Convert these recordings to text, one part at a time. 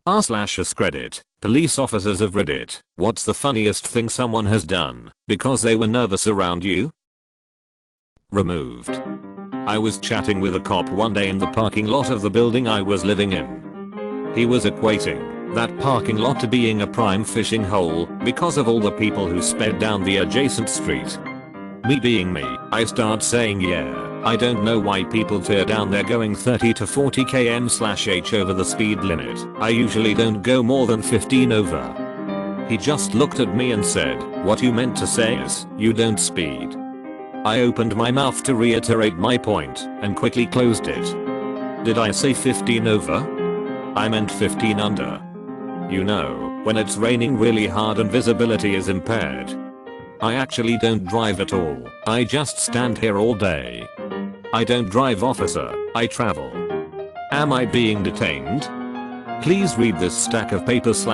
r/AskReddit, police officers of Reddit, what's the funniest thing someone has done because they were nervous around you? Removed. I was chatting with a cop one day in the parking lot of the building I was living in. He was equating that parking lot to being a prime fishing hole because of all the people who sped down the adjacent street. Me being me, I start saying yeah, I don't know why people tear down there going 30 to 40 km/h over the speed limit. I usually don't go more than 15 over. He just looked at me and said, what you meant to say is, you don't speed. I opened my mouth to reiterate my point and quickly closed it. Did I say 15 over? I meant 15 under. You know, when it's raining really hard and visibility is impaired. I actually don't drive at all. I just stand here all day. I don't drive, officer, I travel. Am I being detained? Please read this stack of paper/s.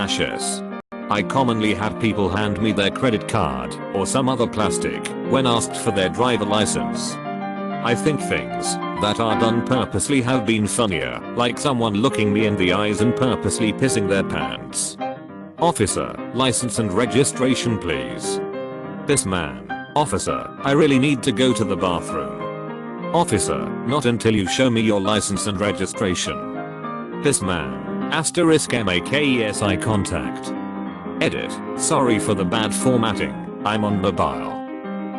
I commonly have people hand me their credit card or some other plastic when asked for their driver license. I think things that are done purposely have been funnier, like someone looking me in the eyes and purposely pissing their pants. Officer, license and registration please. This man. Officer, I really need to go to the bathroom. Officer, not until you show me your license and registration. This man. *makes eye contact. Edit, sorry for the bad formatting, I'm on mobile.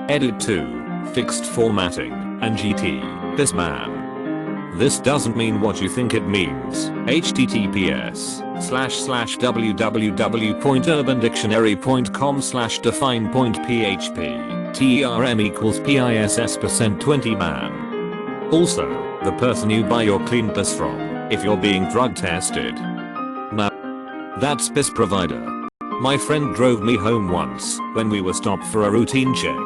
Edit 2, fixed formatting, and GT, this man. This doesn't mean what you think it means. https://www.urbandictionary.com/define.php term equals piss%20 man. Also, the person you buy your clean piss from, if you're being drug tested. Nah. That's piss provider. My friend drove me home once when we were stopped for a routine check.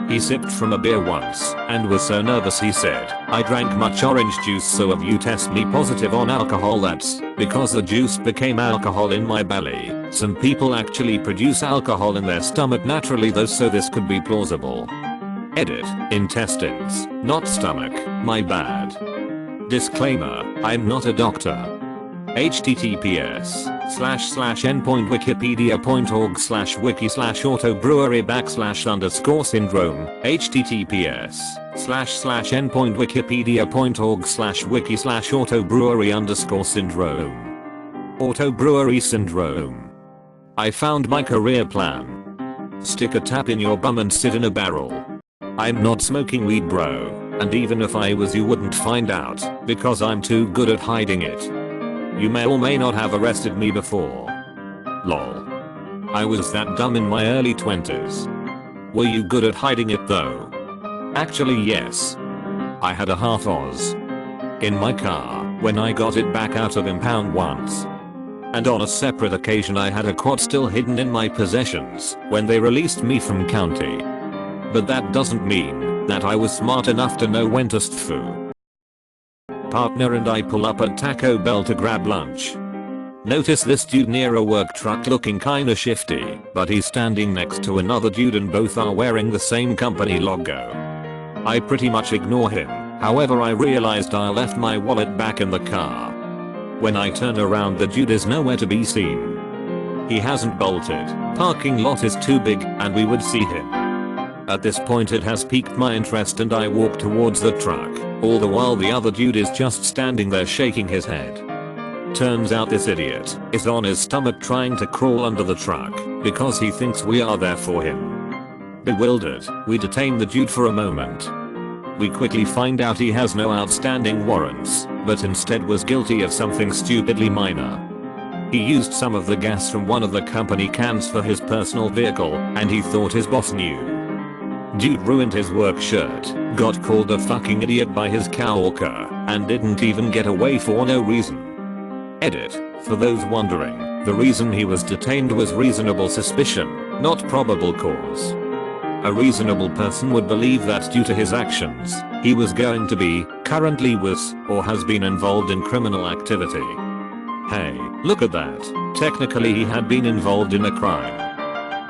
He sipped from a beer once and was so nervous he said, I drank much orange juice, so if you test me positive on alcohol that's because the juice became alcohol in my belly. Some people actually produce alcohol in their stomach naturally though, so this could be plausible. Edit, intestines, not stomach, my bad. Disclaimer, I'm not a doctor. https://n.wikipedia.org/wiki/autobrewery_syndrome https://n.wikipedia.org/wiki/autobrewery_syndrome Autobrewery syndrome. I found my career plan. Stick a tap in your bum and sit in a barrel. I'm not smoking weed, bro, and even if I was you wouldn't find out because I'm too good at hiding it. You may or may not have arrested me before. Lol. I was that dumb in my early 20s. Were you good at hiding it though? Actually yes. I had a half Oz in my car when I got it back out of impound once. And on a separate occasion I had a quad still hidden in my possessions when they released me from county. But that doesn't mean that I was smart enough to know when to stfu. Partner and I pull up at Taco Bell to grab lunch. Notice this dude near a work truck looking kinda shifty, but he's standing next to another dude and both are wearing the same company logo. I pretty much ignore him, however I realized I left my wallet back in the car. When I turn around the dude is nowhere to be seen. He hasn't bolted, parking lot is too big and we would see him. At this point it has piqued my interest and I walk towards the truck, all the while the other dude is just standing there shaking his head. Turns out this idiot is on his stomach trying to crawl under the truck because he thinks we are there for him. Bewildered, we detain the dude for a moment. We quickly find out he has no outstanding warrants, but instead was guilty of something stupidly minor. He used some of the gas from one of the company cans for his personal vehicle and he thought his boss knew. Dude ruined his work shirt, got called a fucking idiot by his coworker, and didn't even get away for no reason. Edit, for those wondering, the reason he was detained was reasonable suspicion, not probable cause. A reasonable person would believe that due to his actions, he was going to be, currently was, or has been involved in criminal activity. Hey, look at that, technically he had been involved in a crime.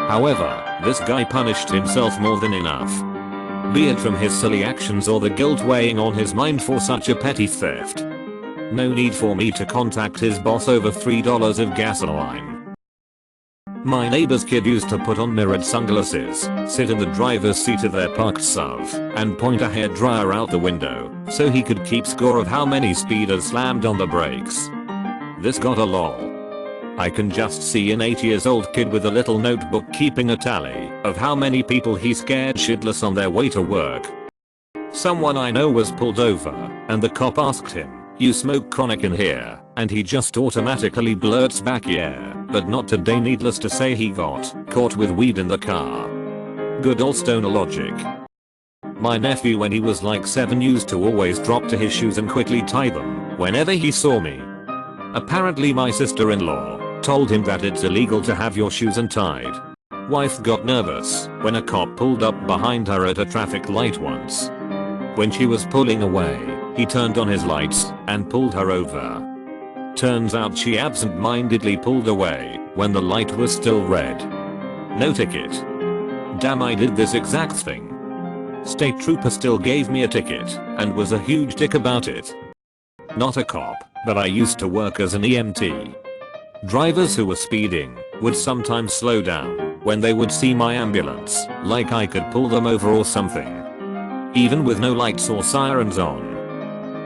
However, this guy punished himself more than enough. Be it from his silly actions or the guilt weighing on his mind for such a petty theft. No need for me to contact his boss over $3 of gasoline. My neighbor's kid used to put on mirrored sunglasses, sit in the driver's seat of their parked SUV, and point a hairdryer out the window so he could keep score of how many speeders slammed on the brakes. This got a lol. I can just see an 8-year-old kid with a little notebook keeping a tally of how many people he scared shitless on their way to work. Someone I know was pulled over, and the cop asked him, "You smoke chronic in here?" And he just automatically blurts back, "Yeah, but not today." Needless to say, he got caught with weed in the car. Good old stoner logic. My nephew, when he was like 7, used to always drop to his shoes and quickly tie them whenever he saw me. Apparently my sister-in-law told him that it's illegal to have your shoes untied. Wife got nervous when a cop pulled up behind her at a traffic light once. When she was pulling away, he turned on his lights and pulled her over. Turns out she absent-mindedly pulled away when the light was still red. No ticket. Damn, I did this exact thing. State trooper still gave me a ticket and was a huge dick about it. Not a cop, but I used to work as an EMT. Drivers who were speeding would sometimes slow down when they would see my ambulance, like I could pull them over or something. Even with no lights or sirens on.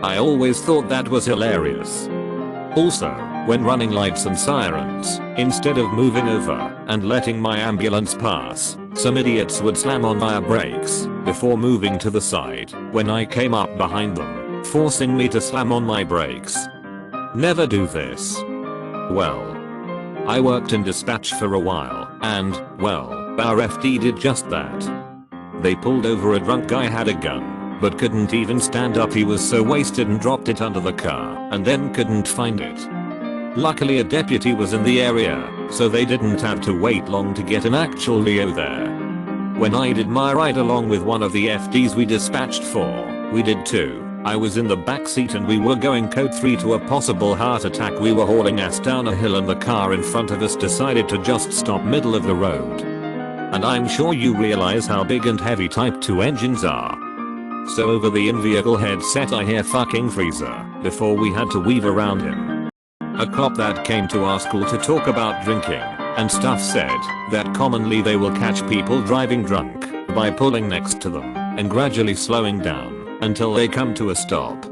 I always thought that was hilarious. Also, when running lights and sirens, instead of moving over and letting my ambulance pass, some idiots would slam on my brakes before moving to the side when I came up behind them, forcing me to slam on my brakes. Never do this. Well, I worked in dispatch for a while, and, well, our FD did just that. They pulled over a drunk guy, had a gun, but couldn't even stand up. He was so wasted and dropped it under the car, and then couldn't find it. Luckily a deputy was in the area, so they didn't have to wait long to get an actual Leo there. When I did my ride along with one of the FDs we dispatched for, we did too. I was in the back seat and we were going code 3 to a possible heart attack. We were hauling ass down a hill and the car in front of us decided to just stop middle of the road. And I'm sure you realize how big and heavy Type 2 engines are. So over the in-vehicle headset I hear "fucking freezer" before we had to weave around him. A cop that came to our school to talk about drinking and stuff said that commonly they will catch people driving drunk by pulling next to them and gradually slowing down until they come to a stop.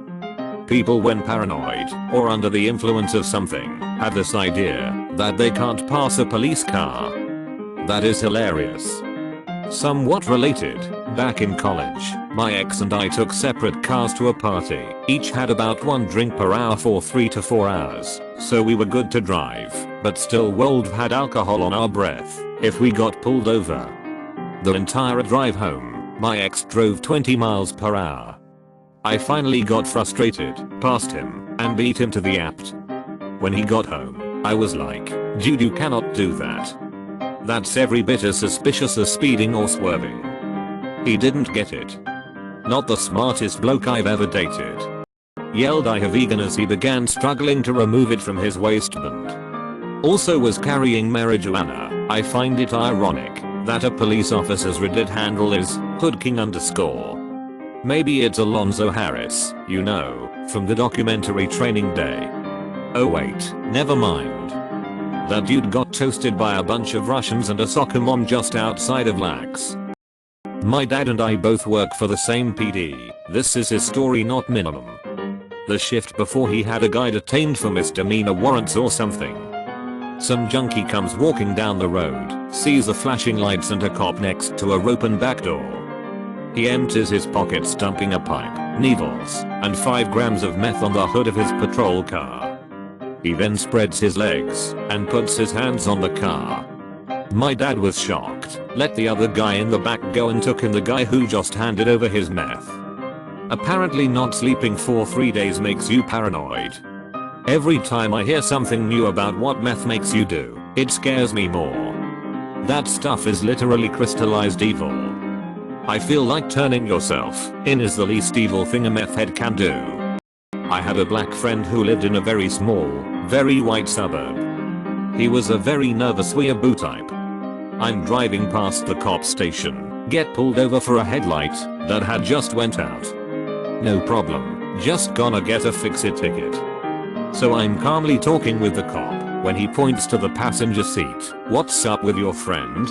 People, when paranoid or under the influence of something, have this idea that they can't pass a police car. That is hilarious. Somewhat related, back in college, my ex and I took separate cars to a party. Each had about 1 drink per hour for 3 to 4 hours, so we were good to drive, but still would have had alcohol on our breath if we got pulled over. The entire drive home, my ex drove 20 miles per hour. I finally got frustrated, passed him, and beat him to the apt. When he got home, I was like, "Dude, you cannot do that. That's every bit as suspicious as speeding or swerving." He didn't get it. Not the smartest bloke I've ever dated. Yelled I have vegan as he began struggling to remove it from his waistband. Also was carrying marijuana. I find it ironic that a police officer's Reddit handle is hoodking_. Maybe it's Alonzo Harris, you know, from the documentary Training Day. Oh wait, never mind. That dude got toasted by a bunch of Russians and a soccer mom just outside of Lax. My dad and I both work for the same PD. This is his story, not minimum. The shift before he had a guy detained for misdemeanor warrants or something. Some junkie comes walking down the road, sees the flashing lights and a cop next to a open back door. He empties his pockets, dumping a pipe, needles, and 5 grams of meth on the hood of his patrol car. He then spreads his legs and puts his hands on the car. My dad was shocked, let the other guy in the back go and took in the guy who just handed over his meth. Apparently not sleeping for 3 days makes you paranoid. Every time I hear something new about what meth makes you do, it scares me more. That stuff is literally crystallized evil. I feel like turning yourself in is the least evil thing a meth head can do. I had a black friend who lived in a very small, very white suburb. He was a very nervous weeaboo type. I'm driving past the cop station, get pulled over for a headlight that had just went out. No problem, just gonna get a fix-it ticket. So I'm calmly talking with the cop when he points to the passenger seat. "What's up with your friend?"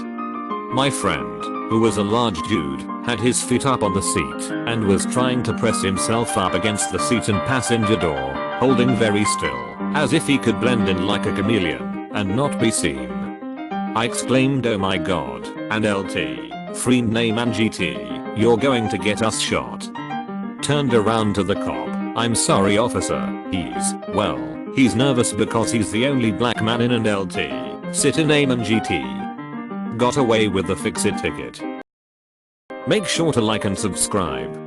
My friend, who was a large dude, had his feet up on the seat and was trying to press himself up against the seat and passenger door, holding very still, as if he could blend in like a chameleon and not be seen. I exclaimed, "Oh my god," and LT, friend name and GT, "You're going to get us shot." Turned around to the cop. "I'm sorry officer, he's nervous because he's the only black man in an LT, city name and GT. Got away with the fix-it ticket." Make sure to like and subscribe.